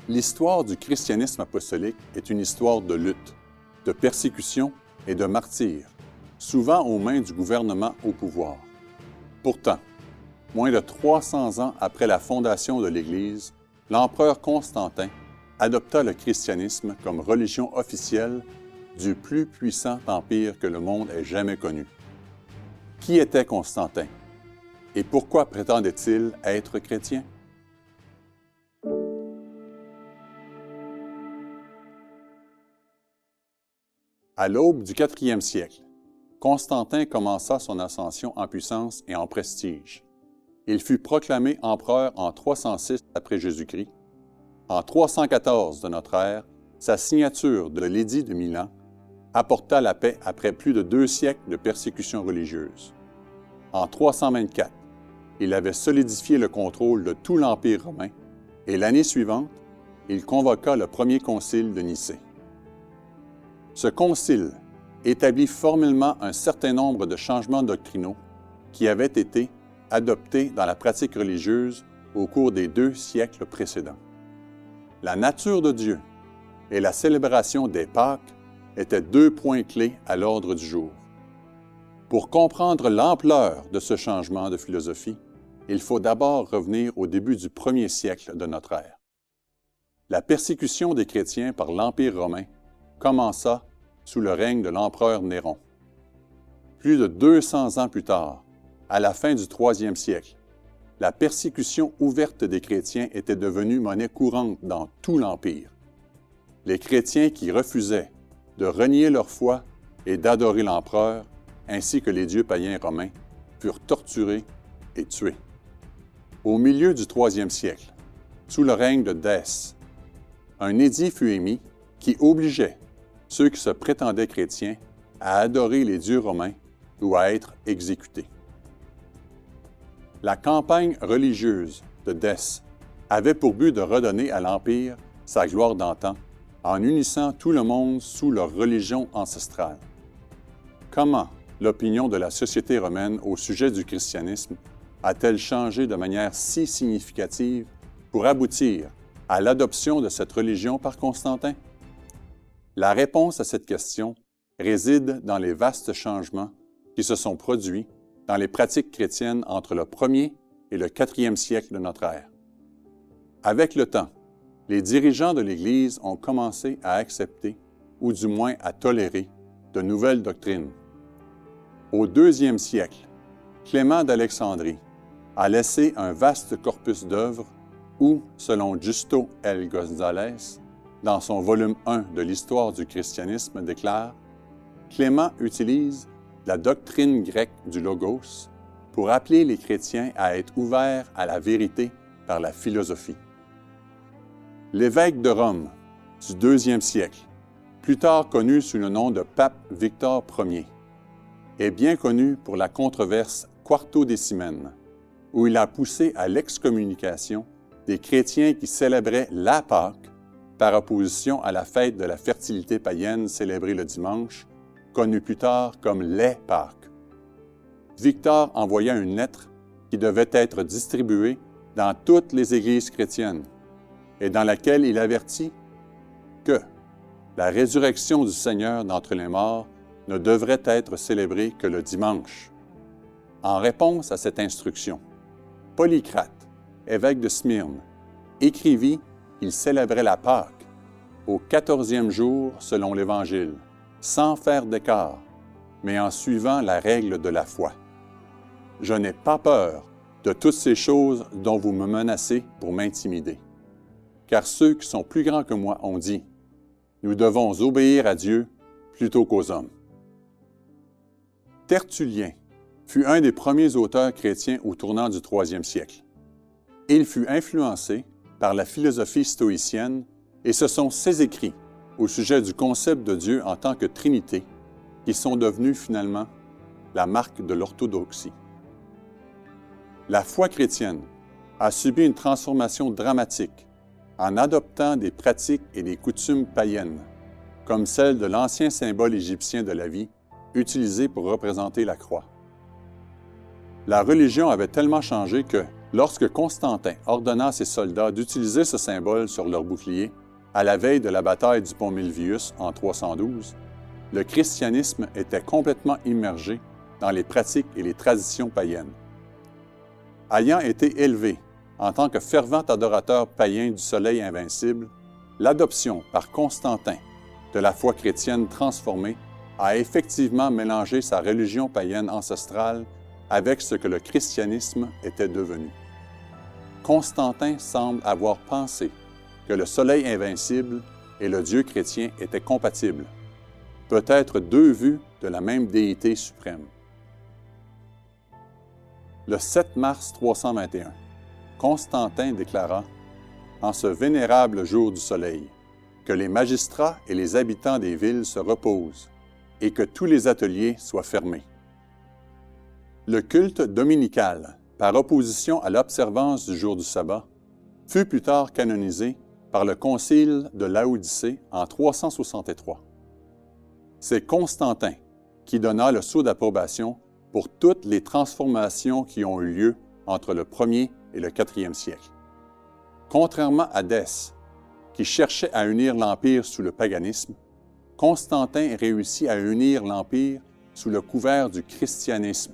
L'histoire du christianisme apostolique est une histoire de lutte, de persécution et de martyrs, souvent aux mains du gouvernement au pouvoir. Pourtant, moins de 300 ans après la fondation de l'Église, l'empereur Constantin adopta le christianisme comme religion officielle du plus puissant empire que le monde ait jamais connu. Qui était Constantin? Et pourquoi prétendait-il être chrétien? À l'aube du 4e siècle, Constantin commença son ascension en puissance et en prestige. Il fut proclamé empereur en 306 après Jésus-Christ. En 314 de notre ère, sa signature de l'édit de Milan apporta la paix après plus de 2 siècles de persécutions religieuses. En 324, il avait solidifié le contrôle de tout l'Empire romain et l'année suivante, il convoqua le premier concile de Nicée. Ce concile établit formellement un certain nombre de changements doctrinaux qui avaient été adoptés dans la pratique religieuse au cours des 2 siècles précédents. La nature de Dieu et la célébration des Pâques étaient 2 points clés à l'ordre du jour. Pour comprendre l'ampleur de ce changement de philosophie, il faut d'abord revenir au début du 1er siècle de notre ère. La persécution des chrétiens par l'Empire romain commença sous le règne de l'empereur Néron. Plus de 200 ans plus tard, à la fin du 3e siècle, la persécution ouverte des chrétiens était devenue monnaie courante dans tout l'Empire. Les chrétiens qui refusaient de renier leur foi et d'adorer l'empereur, ainsi que les dieux païens romains, furent torturés et tués. Au milieu du 3e siècle, sous le règne de Dèce, un édit fut émis qui obligeait ceux qui se prétendaient chrétiens à adorer les dieux romains ou à être exécutés. La campagne religieuse de Dèce avait pour but de redonner à l'Empire sa gloire d'antan en unissant tout le monde sous leur religion ancestrale. Comment l'opinion de la société romaine au sujet du christianisme a-t-elle changé de manière si significative pour aboutir à l'adoption de cette religion par Constantin? La réponse à cette question réside dans les vastes changements qui se sont produits dans les pratiques chrétiennes entre le 1er et le 4e siècle de notre ère. Avec le temps, les dirigeants de l'Église ont commencé à accepter, ou du moins à tolérer, de nouvelles doctrines. Au 2e siècle, Clément d'Alexandrie a laissé un vaste corpus d'œuvres où, selon Justo L. González, dans son volume 1 de l'Histoire du christianisme, déclare « Clément utilise la doctrine grecque du Logos pour appeler les chrétiens à être ouverts à la vérité par la philosophie. » L'évêque de Rome du 2e siècle, plus tard connu sous le nom de Pape Victor Ier, est bien connu pour la controverse quartodécimène, où il a poussé à l'excommunication des chrétiens qui célébraient la Pâque par opposition à la fête de la fertilité païenne célébrée le dimanche, connue plus tard comme les Pâques. Victor envoya une lettre qui devait être distribuée dans toutes les églises chrétiennes et dans laquelle il avertit que la résurrection du Seigneur d'entre les morts ne devrait être célébrée que le dimanche. En réponse à cette instruction, Polycrate, évêque de Smyrne, écrivit qu'il célébrait la Pâque au 14e jour selon l'Évangile, sans faire d'écart, mais en suivant la règle de la foi. Je n'ai pas peur de toutes ces choses dont vous me menacez pour m'intimider. Car ceux qui sont plus grands que moi ont dit, « Nous devons obéir à Dieu plutôt qu'aux hommes. » Tertullien fut un des premiers auteurs chrétiens au tournant du 3e siècle. Il fut influencé par la philosophie stoïcienne et ce sont ses écrits au sujet du concept de Dieu en tant que Trinité qui sont devenus finalement la marque de l'orthodoxie. La foi chrétienne a subi une transformation dramatique en adoptant des pratiques et des coutumes païennes, comme celle de l'ancien symbole égyptien de la vie, utilisé pour représenter la croix. La religion avait tellement changé que, Lorsque Constantin ordonna à ses soldats d'utiliser ce symbole sur leurs boucliers, à la veille de la bataille du pont Milvius en 312, le christianisme était complètement immergé dans les pratiques et les traditions païennes. Ayant été élevé en tant que fervent adorateur païen du soleil invincible, l'adoption par Constantin de la foi chrétienne transformée a effectivement mélangé sa religion païenne ancestrale avec ce que le christianisme était devenu. Constantin semble avoir pensé que le soleil invincible et le Dieu chrétien étaient compatibles, peut-être deux vues de la même déité suprême. Le 7 mars 321, Constantin déclara, en ce vénérable jour du soleil, que les magistrats et les habitants des villes se reposent et que tous les ateliers soient fermés. Le culte dominical, par opposition à l'observance du jour du sabbat, fut plus tard canonisé par le Concile de Laodicée en 363. C'est Constantin qui donna le sceau d'approbation pour toutes les transformations qui ont eu lieu entre le 1er et le 4e siècle. Contrairement à Dès, qui cherchait à unir l'Empire sous le paganisme, Constantin réussit à unir l'Empire sous le couvert du christianisme.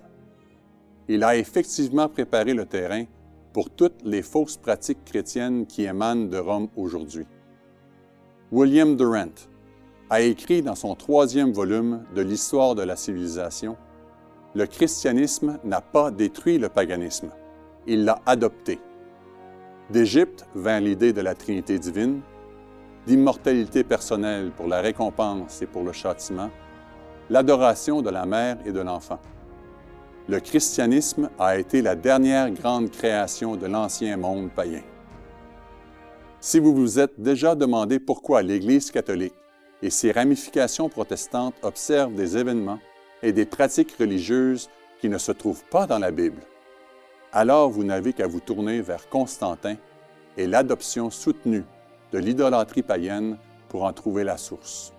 Il a effectivement préparé le terrain pour toutes les fausses pratiques chrétiennes qui émanent de Rome aujourd'hui. William Durant a écrit dans son 3e volume de l'Histoire de la civilisation, « Le christianisme n'a pas détruit le paganisme, il l'a adopté. D'Égypte vint l'idée de la Trinité divine, d'immortalité personnelle pour la récompense et pour le châtiment, l'adoration de la mère et de l'enfant. Le christianisme a été la dernière grande création de l'ancien monde païen. » Si vous vous êtes déjà demandé pourquoi l'Église catholique et ses ramifications protestantes observent des événements et des pratiques religieuses qui ne se trouvent pas dans la Bible, alors vous n'avez qu'à vous tourner vers Constantin et l'adoption soutenue de l'idolâtrie païenne pour en trouver la source.